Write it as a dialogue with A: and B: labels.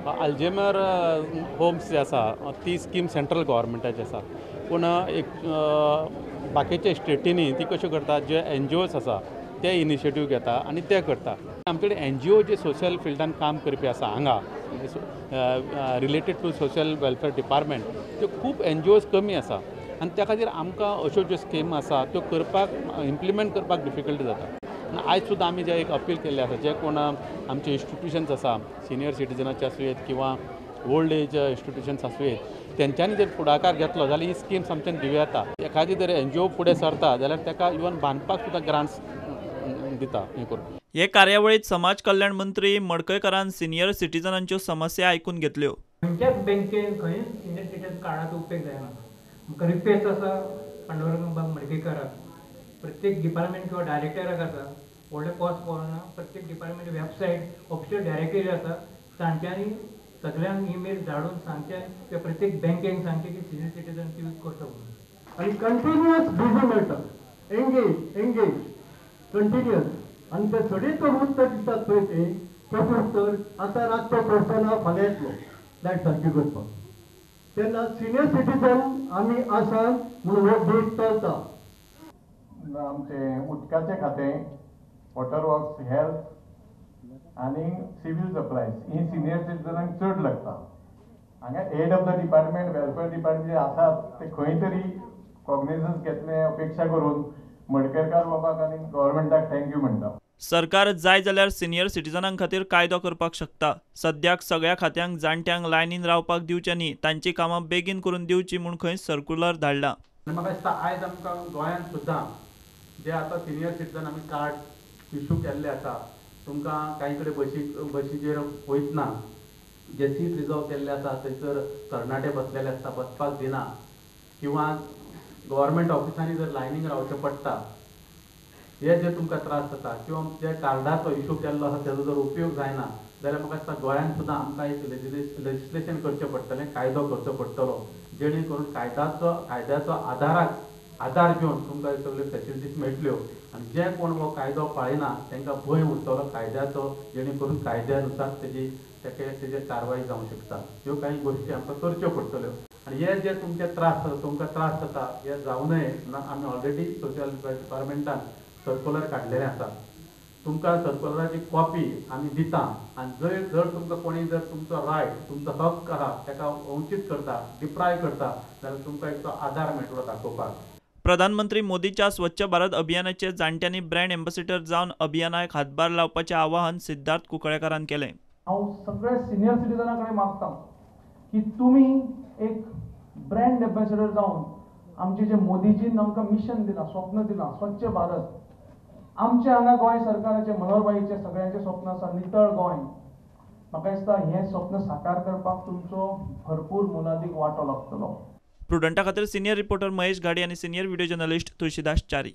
A: Alzheimer homes जे आसा ती स्कीम सेंट्रल गव्हर्मेंटाची आसा, पूण एक बाकीच्या स्टेटींनी ती कश्यो करता, जे NGOs आसा ते इनिशिएटीव घेता आनी ते करता. आमचे कडेन NGO जे सोशल फिल्डान काम करपी आसा हांगा related to social welfare department, त्यो खूब NGOs कमी आसा आनी त्या खातीर आमकां अश्यो ज्यो स्कीम आसा त्यो करपाक इम्प्लिमेंट करपाक डिफिकल्टी जाता. आयज सुद्दां आमी जे एक अपील केल्ले आसा, जे कोण आमचे इन्स्टिट्यूशन्स आसा सिनियर सिटीजनाचे आसूं किंवा ओल्ड एज इन्स्टिट्यूशन्स आसूं तेंच्यांनी जर पुढाकार घेतलो जाल्यार ही स्कीम्स आमच्यान दिव्या येता. एखादी जर NGO फुडें सरता जाल्यार ताका इवन बांदपाक सुद्दां ग्रांट्स दिता हें करून.
B: हे कार्यावळीत समाज कल्याण मंत्री मडकयकरान सिनियर सिटीजनांच्यो समस्या आयकून घेतल्यो.
C: खंयच्याच बँकेन खंय सिनियर सिटीजन कार्डाचो उपेग जायना. म्हाका रिक्वेस्ट आसा पांडुरंग मडकयकाराक, प्रत्येक डिपार्टमेंट किंवा डायरेक्टराक आसा व्हडले कॉस्ट पडना. प्रत्येक डिपार्टमेंट वेबसायट ऑफिशियल डायरेक्टरी आसा, तांच्यांनी सगळ्यांक ईमेल धाडून सांगचे किंवा प्रत्येक बँकेक सांगचे की सिनियर सिटीजन यूज करता म्हणून.
D: आणि कंटिन्युअस बिजी मेळटा, एंगेज कंटिन्युअस. आणि ते सगळेच उत्तर दितात पळय ते उत्तर आतां रातचो करतना फाल्यां येतलो लायट सारकी करपाक. तेन्ना सिनियर सिटीजन आमी आसा म्हणून हो दीस चलता.
E: आमचे उदकाचें खातें, वॉटर वर्क्स, हेल्थ आनी सिवील सप्लायज ही सिनियर सिटीजनांक चड लागता. हांगा head of the department, welfare department जे आसात ते खंय तरी कॉग्निजन्स घेतले अपेक्षा करून मडकयकार बाबाक आनी गव्हर्मेंटाक थँक्यू म्हणटा.
B: सरकार जाय जाल्यार सिनियर सिटीजनां खातीर कायदो करपाक शकता. सद्याक सगळ्या खात्यांक जाणट्यांक लायनीन रावपाक दिवचे न्ही, तांची कामां बेगीन करून दिवची म्हूण खंय सर्क्युलर धाडला.
A: म्हाका दिसता आयज आमकां गोंयांत सुद्दां जे आतां सिनियर सिटीजन आमी कार्ड इश्यू केल्ले आसा, तुमकां कांय कडेन बशीचेर वयतना जे सीट रिजर्व केल्ले आसा थंयसर तरणाटे बसलेले आसता, बसपाक दिना, किंवा गव्हर्मेंट ऑफिसांनी जर लायनीक रावचें पडटा, हे जे तुमकां त्रास जाता, किंवा जे कार्डाचो इश्यू केल्लो आसा तेजो जर उपयोग जायना जाल्यार म्हाका दिसता गोंयांत सुद्दां आमकां एक लेजिस्लेशन करचें पडटलें, कायदो करचो पडटलो, जेणे करून कायद्याचो आदार घेवन तुमकां सगळ्यो फॅसिलिटीज मेळटल्यो आनी जे कोण हो कायदो पाळिना तांकां भंय उरतलो कायद्याचो, जेणे करून कायद्यानुसार तेजे कारवाय जावंक शकता. ह्यो कांय गोश्टी आमकां करच्यो पडटल्यो. आनी हे जे तुमकां त्रास जाता हे जावं नये म्हणून आमी ऑलरेडी सोशल डिपार्टमेंटान सर्क्युलर काडलेलें आसा. तुमकां सर्क्युलराची कॉपी आमी दिता आनी जर तुमकां कोणी जर तुमचो रायट, तुमचो हक्क आहा ताका वंचीत करता, डिप्राय करता जाल्यार तुमकां एक तो आदार मेळटलो दाखोवपाक.
B: प्रधानमंत्री मोदीच्या स्वच्छ भारत अभियानाचे जाणट्यांनी ब्रँड एम्बेसिडर जावन अभियानाक हातभार लावपाचें आवाहन सिद्धार्थ कुंकळेकारान केलें.
D: हांव सगळ्या सिनियर सिटीजनां कडेन मागता की तुमी एक ब्रँड एम्बेसिडर जावन आमचे जे मोदीजीन आमकां मिशन दिलां, स्वप्न दिलां, स्वच्छ भारत. आमचे हांगा गोंय सरकाराचे मनोहरभाईचे सगळ्यांचे स्वप्न आसा नितळ गोंय. म्हाका दिसता हें स्वप्न साकार करपाक तुमचो भरपूर मोलादीक वांटो लागतलो.
B: प्रुडंटा खातीर सिनियर रिपोर्टर महेश घाडी आनी senior video journalist Tulshidas Chari.